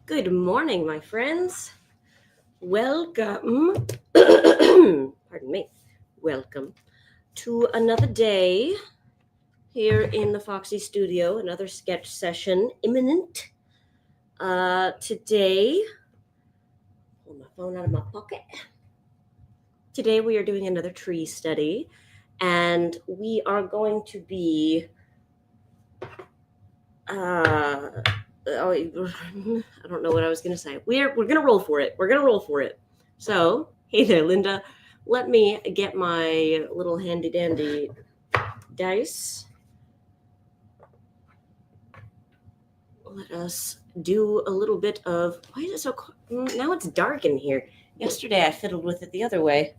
Good morning, my friends. Welcome. Pardon me. Welcome to another day here in the Foxy Studio. Another sketch session imminent. Today, pull my phone out of my pocket. Today we are doing another tree study, and we are going to be I don't know what I was going to say. We're going to roll for it. So, hey there, Linda. Let me get my little handy dandy dice. Let us do a little bit of. Why is it so? Now it's dark in here. Yesterday I fiddled with it the other way.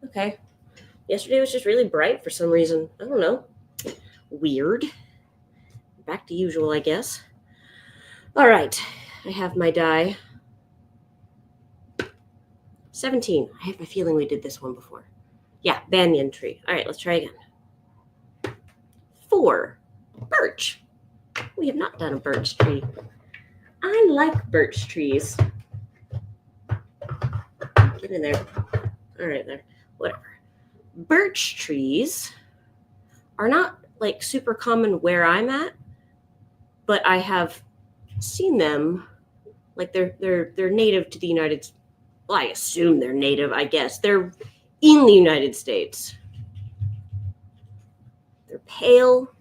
Okay. Yesterday was just really bright for some reason. I don't know. Weird. Back to usual, I guess. All right. I have my die. 17. I have a feeling we did this one before. Yeah, banyan tree. All right, let's try again. 4. Birch. We have not done a birch tree. I like birch trees. Get in there. All right, there. Whatever. Birch trees are not like super common where I'm at, but I have seen them. Like they're native to the United States. Well, I assume they're native, I guess. They're in the United States. They're pale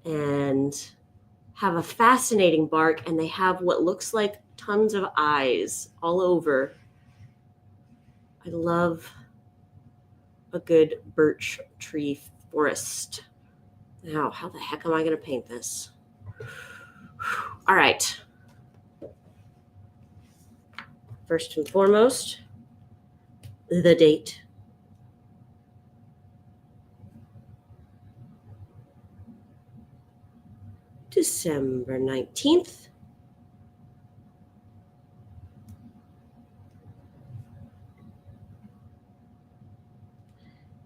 and have a fascinating bark, and they have what looks like tons of eyes all over. I love a good birch tree forest. Now, how the heck am I going to paint this? All right. First and foremost, the date. December 19th.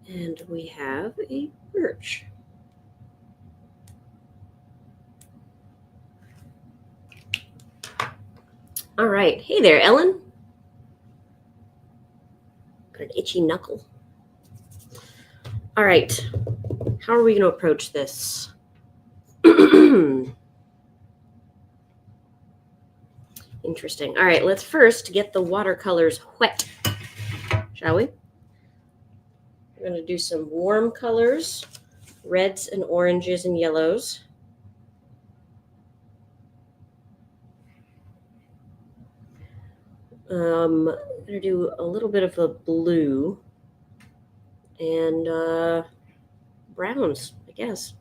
And we have a birch. All right. Hey there, Ellen. Got an itchy knuckle. All right. How are we going to approach this? Interesting. All right, let's first get the watercolors wet, shall we? We're going to do some warm colors, reds and oranges and yellows. I'm going to do a little bit of a blue and browns, I guess.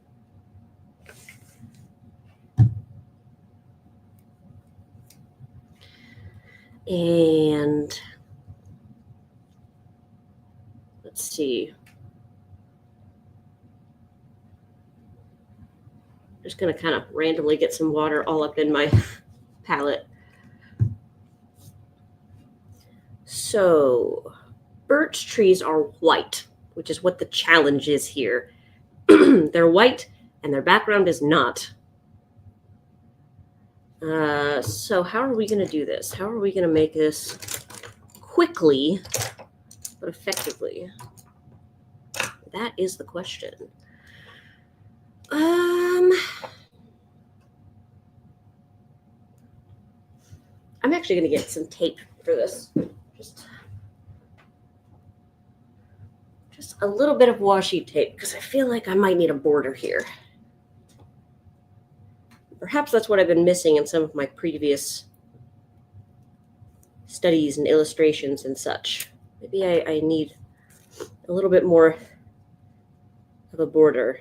And let's see. I'm just going to kind of randomly get some water all up in my palette. So, birch trees are white, which is what the challenge is here. They're white and their background is not. So how are we going to do this? How are we going to make this quickly but effectively? That is the question. I'm actually going to get some tape for this. Just a little bit of washi tape because I feel like I might need a border here. Perhaps that's what I've been missing in some of my previous studies and illustrations and such. Maybe I need a little bit more of a border.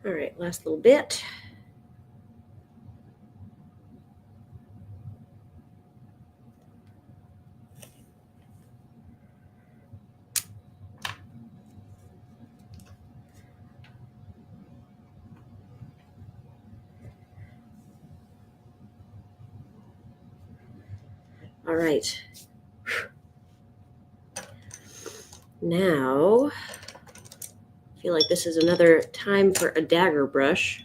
All right, last little bit. All right. Now, I feel like this is another time for a dagger brush.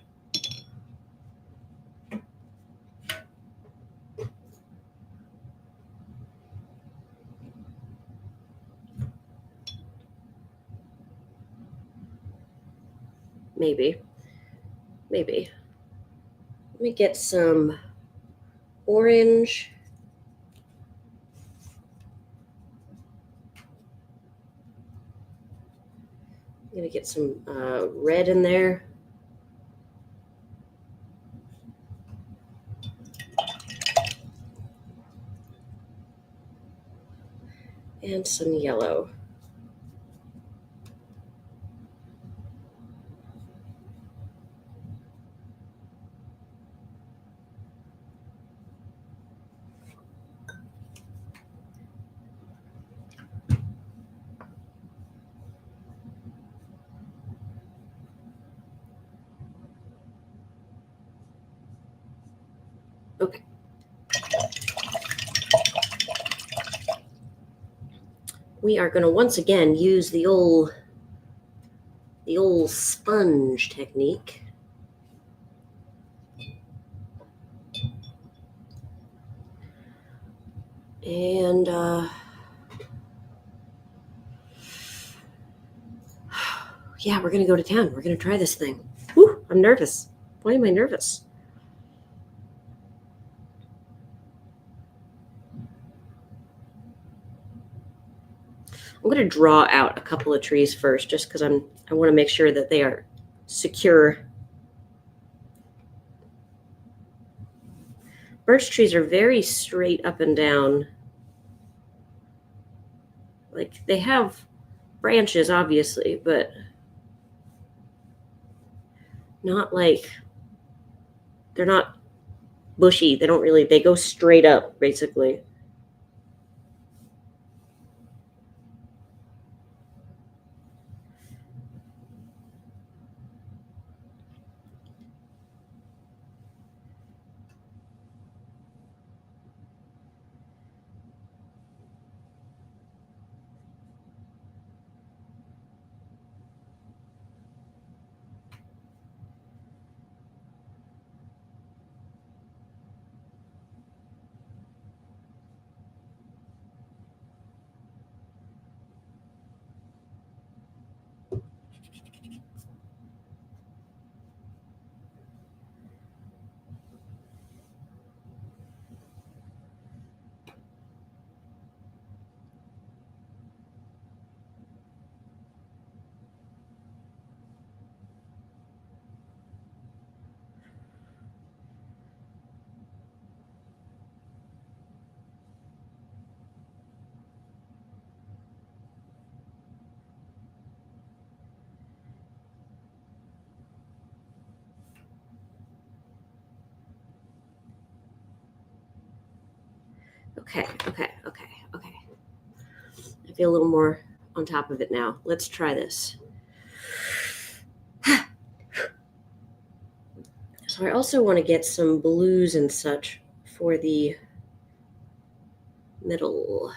Maybe. Let me get some orange. I'm gonna get some red in there. And some yellow. Okay. We are going to once again use the old sponge technique. And yeah, we're going to go to town. We're going to try this thing. Whew, I'm nervous. Why am I nervous? I'm going to draw out a couple of trees first, just because I want to make sure that they are secure. Birch trees are very straight up and down. Like, they have branches, obviously, but not like, they're not bushy. They go straight up, basically. Okay. I feel a little more on top of it now. Let's try this. So I also want to get some blues and such for the middle.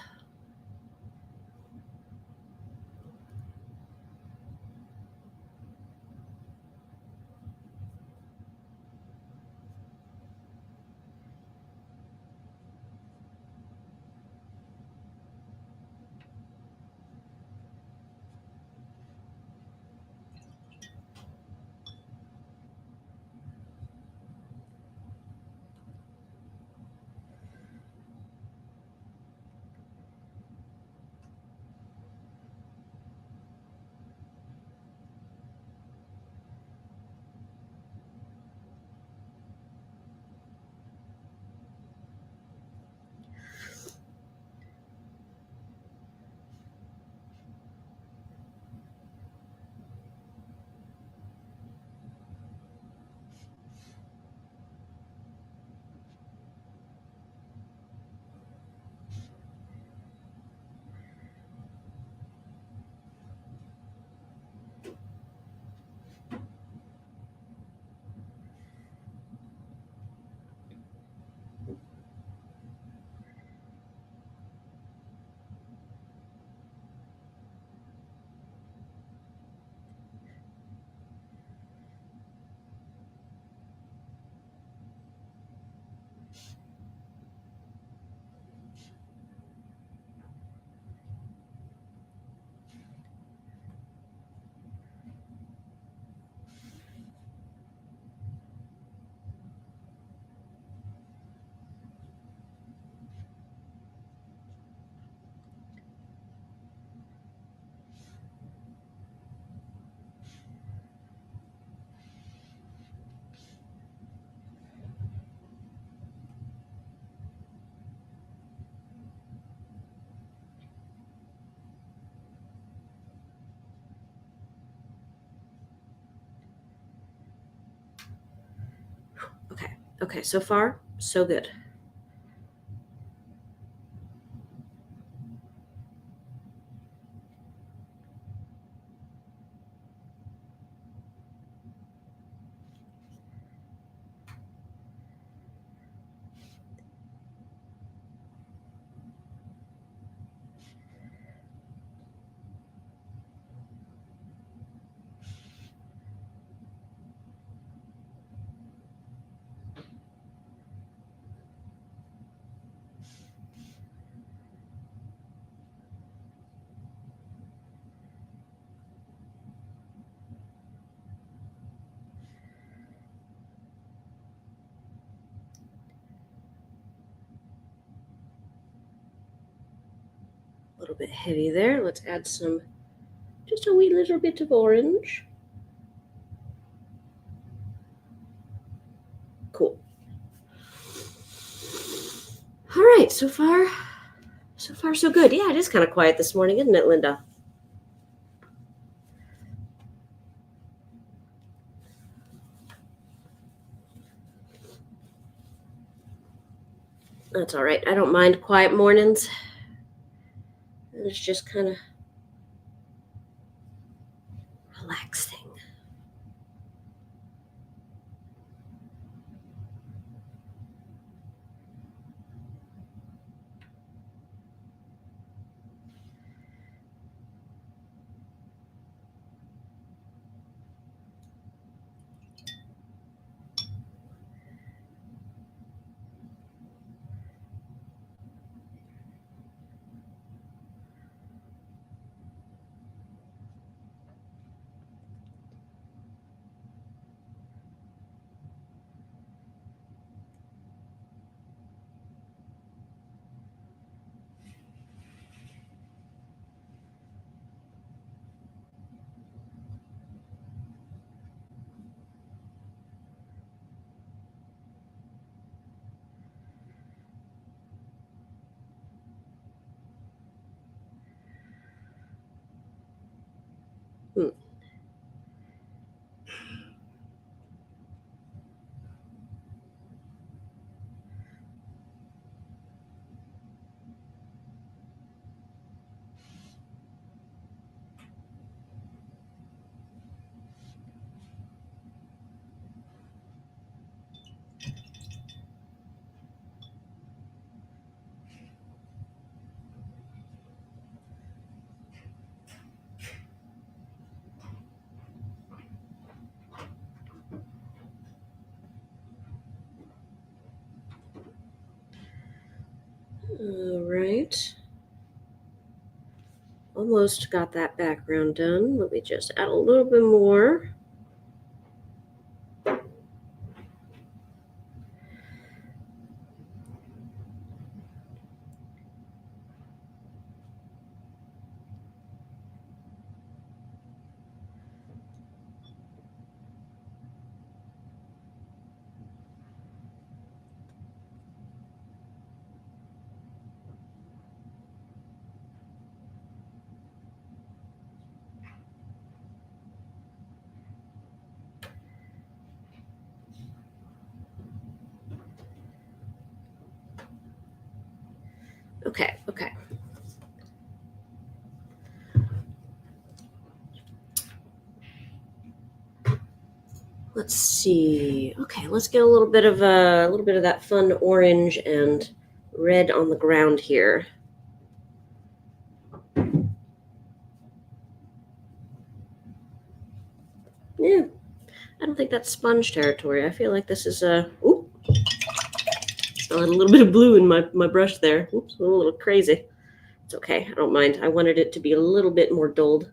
Okay, so far, so good. A little bit heavy there. Let's add some, just a wee little bit of orange. Cool. All right, so far, so good. Yeah, it is kind of quiet this morning, isn't it, Linda? That's all right. I don't mind quiet mornings. It's just kind of relaxing. Hmm. All right. Almost got that background done. Let me just add a little bit more. Okay, okay. Let's see. Okay, let's get a little bit of that fun orange and red on the ground here. Yeah, I don't think that's sponge territory. I feel like this is ooh, I had a little bit of blue in my brush there. Oops, a little crazy. It's okay. I don't mind. I wanted it to be a little bit more dulled.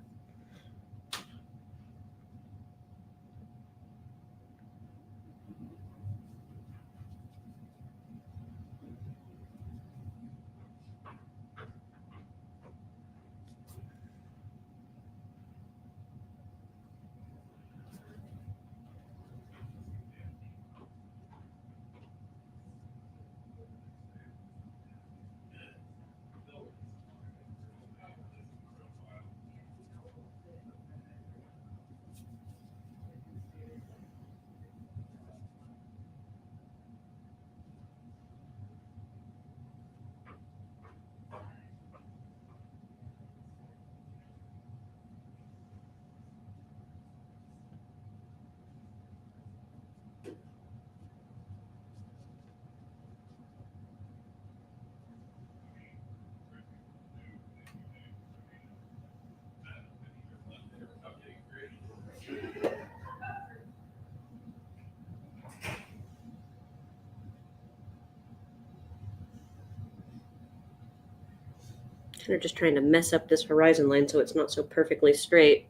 kind of just trying to mess up this horizon line so it's not so perfectly straight.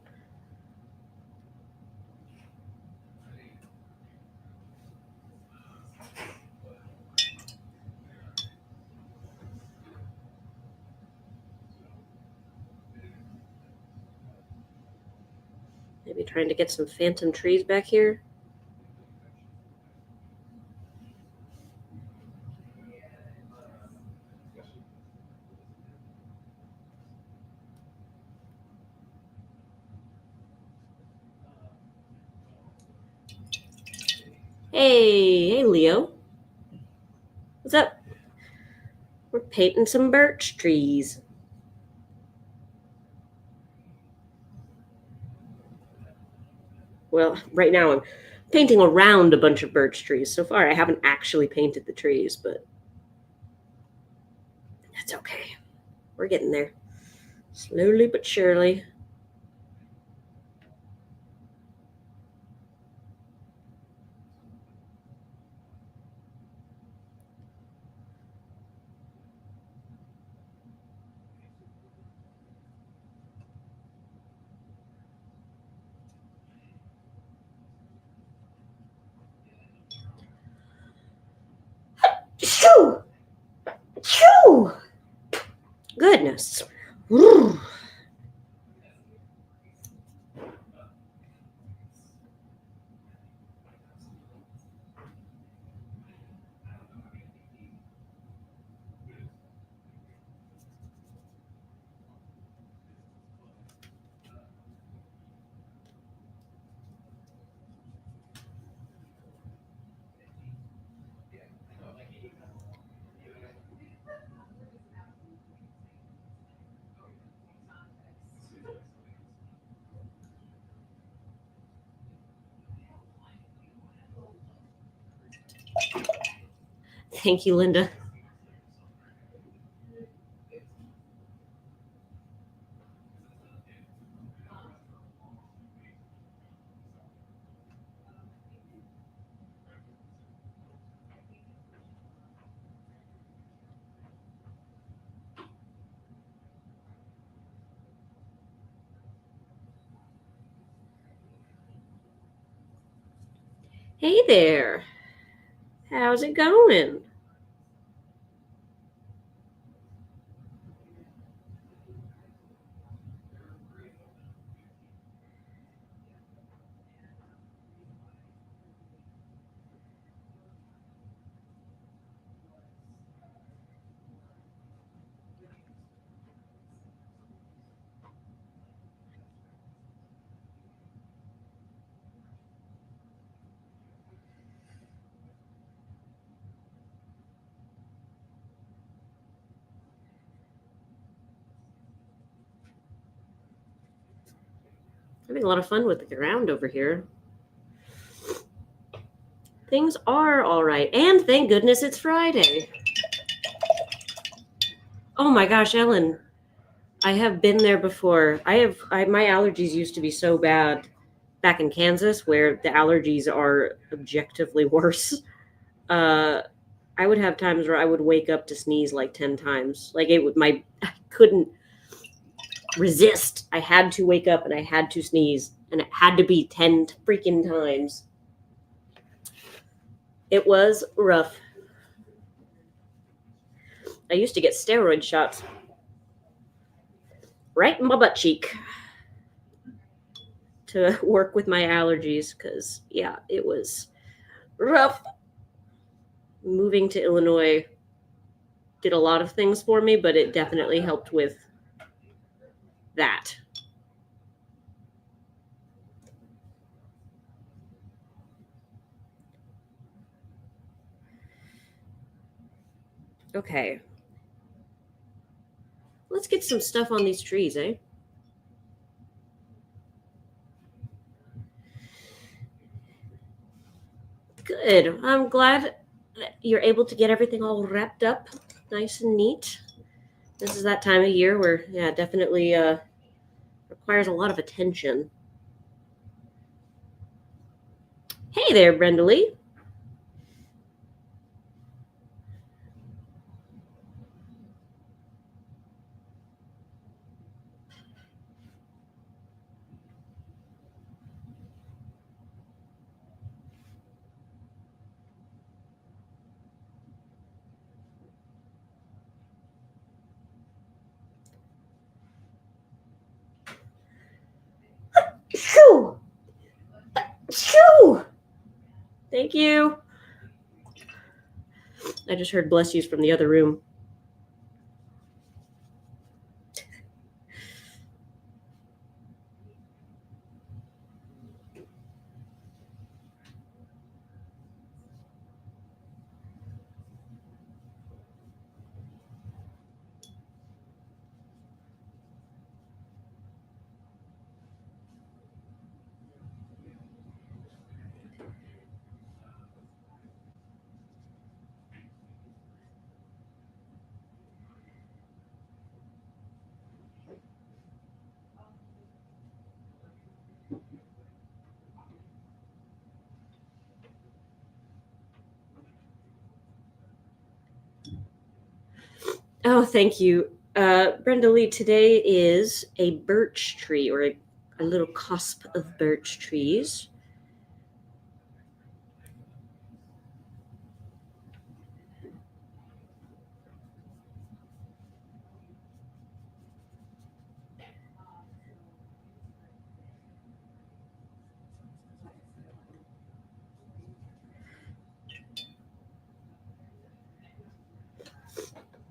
Maybe trying to get some phantom trees back here. Hey, Leo. What's up? We're painting some birch trees. Well, right now I'm painting around a bunch of birch trees. So far, I haven't actually painted the trees, but that's okay. We're getting there. Slowly but surely. Shoo! Shoo! Goodness. Thank you, Linda. Hey there. How's it going? Having a lot of fun with the ground over here. Things are all right. And thank goodness it's Friday. Oh my gosh, Ellen. I have been there before. My allergies used to be so bad back in Kansas where the allergies are objectively worse. Uh I would have times where I would wake up to sneeze like 10 times. Like I couldn't resist. I had to wake up and I had to sneeze and it had to be 10 freaking times. It was rough. I used to get steroid shots right in my butt cheek to work with my allergies because, yeah, it was rough. Moving to Illinois did a lot of things for me, but it definitely helped with that. Okay. Let's get some stuff on these trees, eh? Good. I'm glad that you're able to get everything all wrapped up nice and neat. This is that time of year where, yeah, definitely requires a lot of attention. Hey there, Brenda Lee. Phew! Thank you. I just heard bless yous from the other room. Oh, thank you. Brenda Lee, today is a birch tree, or a little cusp of birch trees.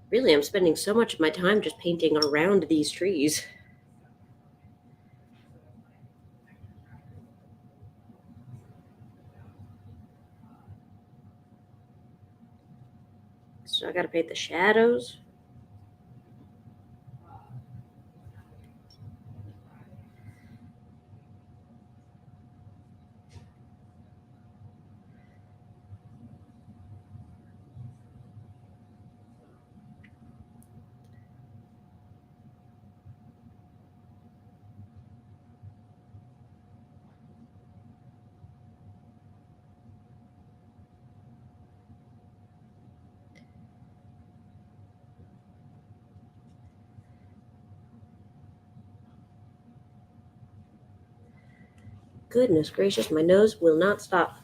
Really, I'm spending so much of my time just painting around these trees. So I gotta paint the shadows. Goodness gracious, my nose will not stop.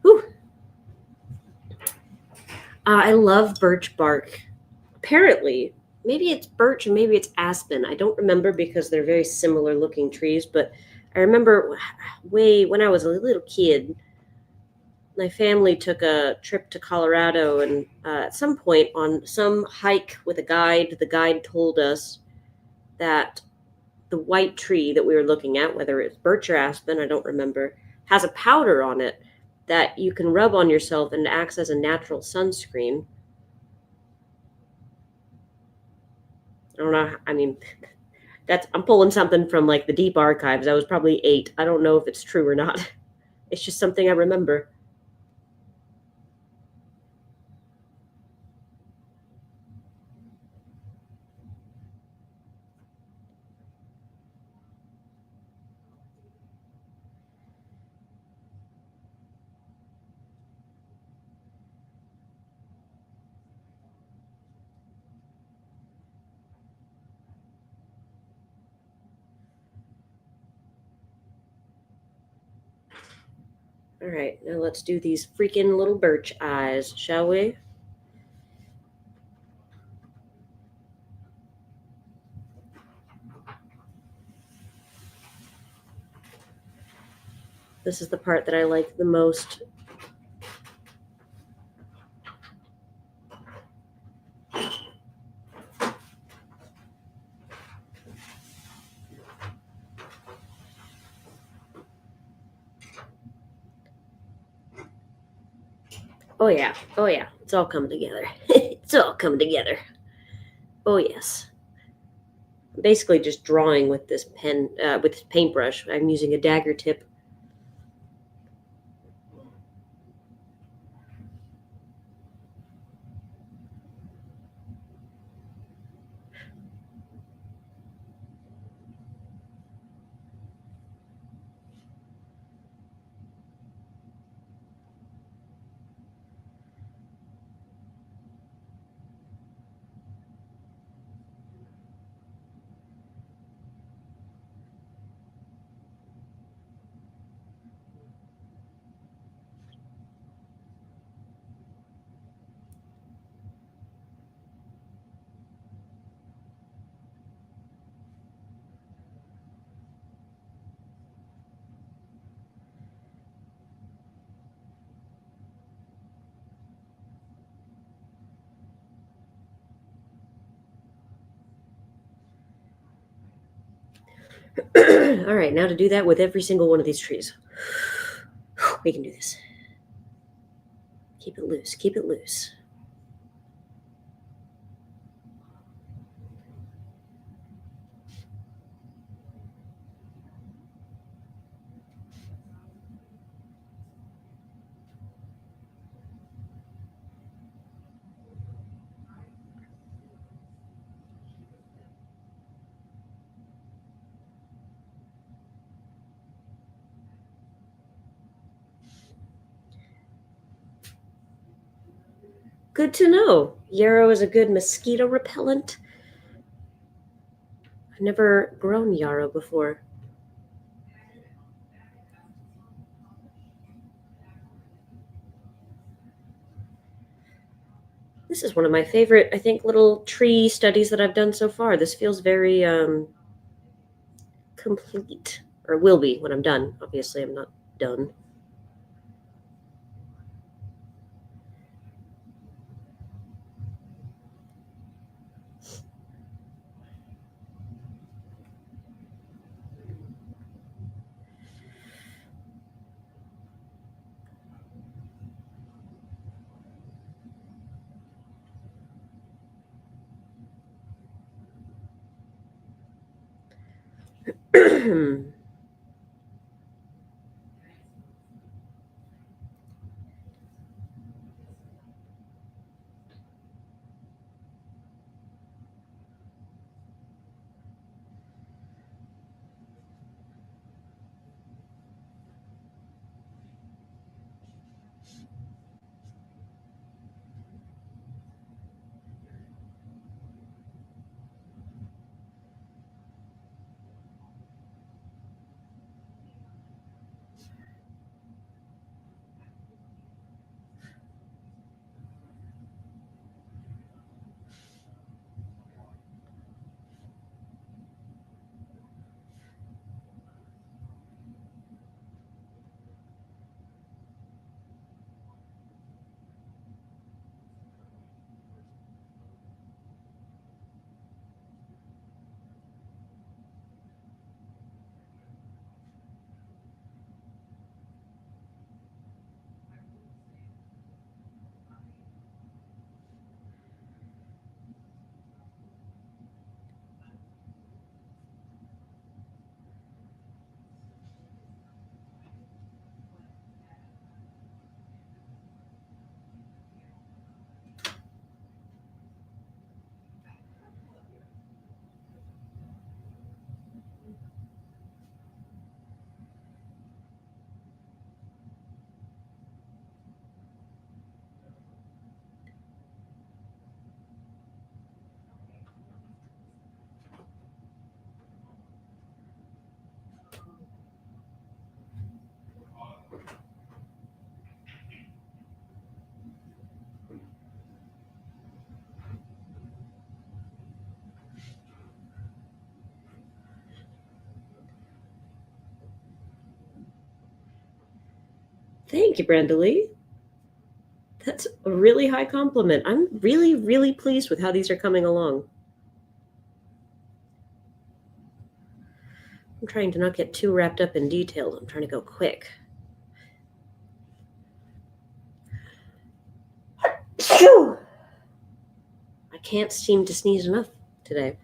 Whew. I love birch bark. Apparently, maybe it's birch and maybe it's aspen. I don't remember because they're very similar looking trees, but I remember way when I was a little kid, my family took a trip to Colorado, and at some point on some hike with a guide, the guide told us that the white tree that we were looking at, whether it's birch or aspen, I don't remember, has a powder on it that you can rub on yourself and acts as a natural sunscreen. I don't know. I mean, that's I'm pulling something from like the deep archives. I was probably 8. I don't know if it's true or not. It's just something I remember. All right, now let's do these freaking little birch eyes, shall we? This is the part that I like the most. Oh yeah, oh yeah, it's all coming together. It's all coming together. Oh yes. I'm basically just drawing with this pen, with this paintbrush. I'm using a dagger tip. All right, now to do that with every single one of these trees. We can do this. Keep it loose, keep it loose. Good to know. Yarrow is a good mosquito repellent. I've never grown yarrow before. This is one of my favorite, I think, little tree studies that I've done so far. This feels very complete, or will be when I'm done. Obviously, I'm not done. Thank you, Brenda Lee. That's a really high compliment. I'm really, really pleased with how these are coming along. I'm trying to not get too wrapped up in detail. I'm trying to go quick. Phew! I can't seem to sneeze enough today.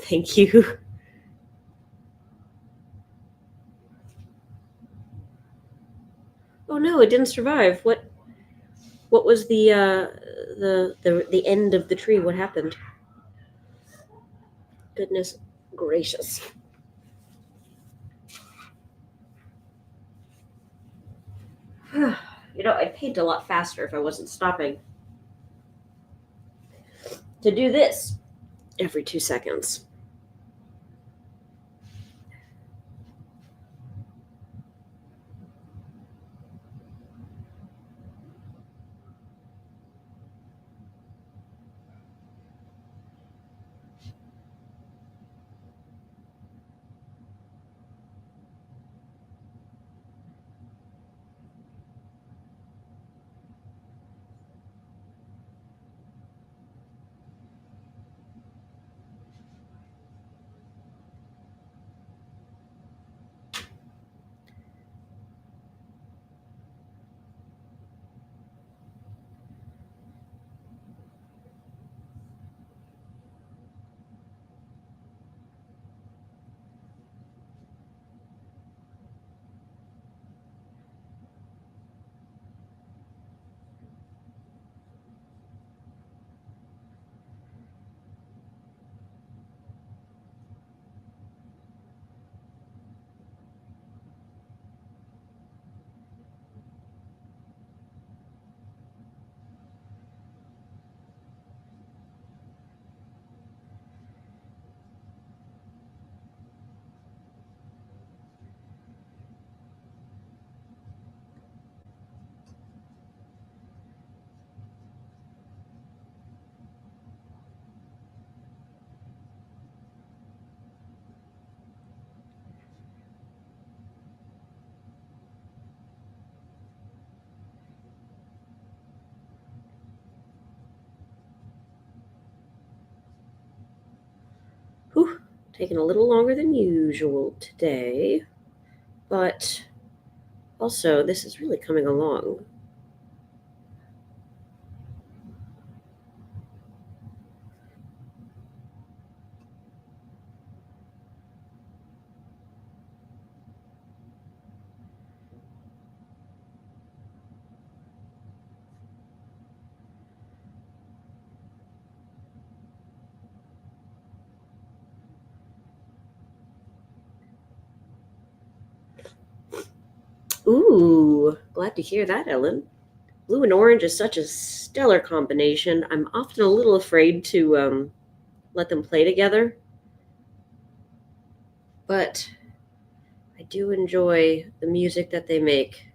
Thank you. Oh no, it didn't survive. What was the end of the tree? What happened? Goodness gracious. I'd paint a lot faster if I wasn't stopping to do this every 2 seconds. taking a little longer than usual today, but also this is really coming along. Ooh, glad to hear that, Ellen. Blue and orange is such a stellar combination. I'm often a little afraid to let them play together, but I do enjoy the music that they make.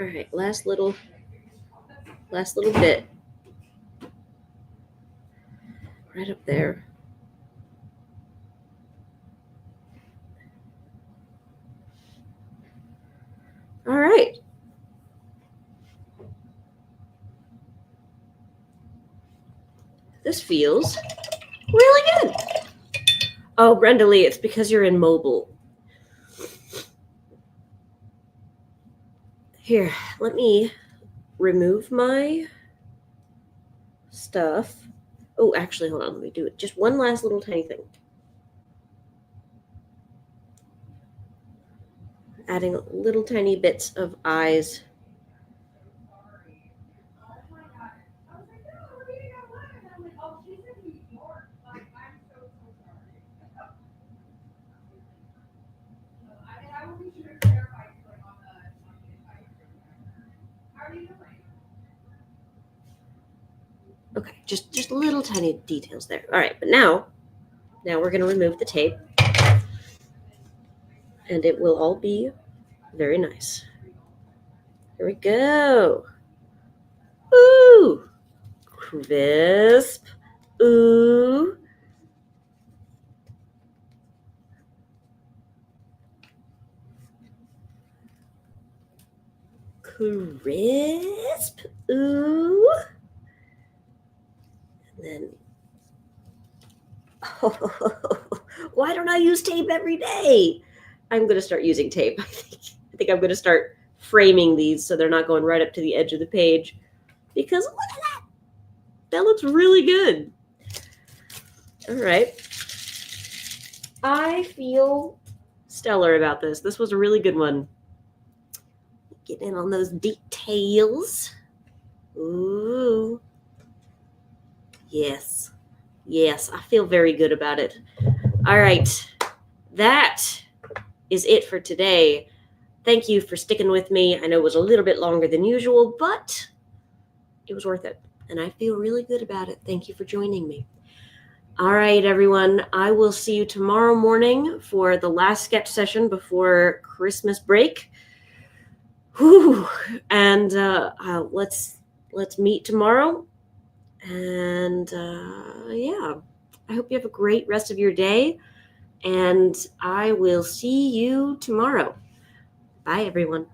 All right, last little bit right up there. All right. This feels really good. Oh, Brenda Lee, it's because you're in mobile. Here, let me remove my stuff. Oh, actually, hold on. Let me do it. Just one last little tiny thing. Adding little tiny bits of eyes. Okay, just little tiny details there. All right, but now we're going to remove the tape, and it will all be very nice. Here we go. Ooh, crisp. Ooh. Crisp. Ooh. And then, oh, why don't I use tape every day? I'm going to start using tape. I think I'm going to start framing these so they're not going right up to the edge of the page, because look at that. That looks really good. All right. I feel stellar about this. This was a really good one. Get in on those details. Ooh. Yes. Yes, I feel very good about it. All right. That is it for today. Thank you for sticking with me. I know it was a little bit longer than usual, but it was worth it. And I feel really good about it. Thank you for joining me. All right, everyone. I will see you tomorrow morning for the last sketch session before Christmas break. Whew. And let's meet tomorrow. And yeah, I hope you have a great rest of your day. And I will see you tomorrow. Bye, everyone.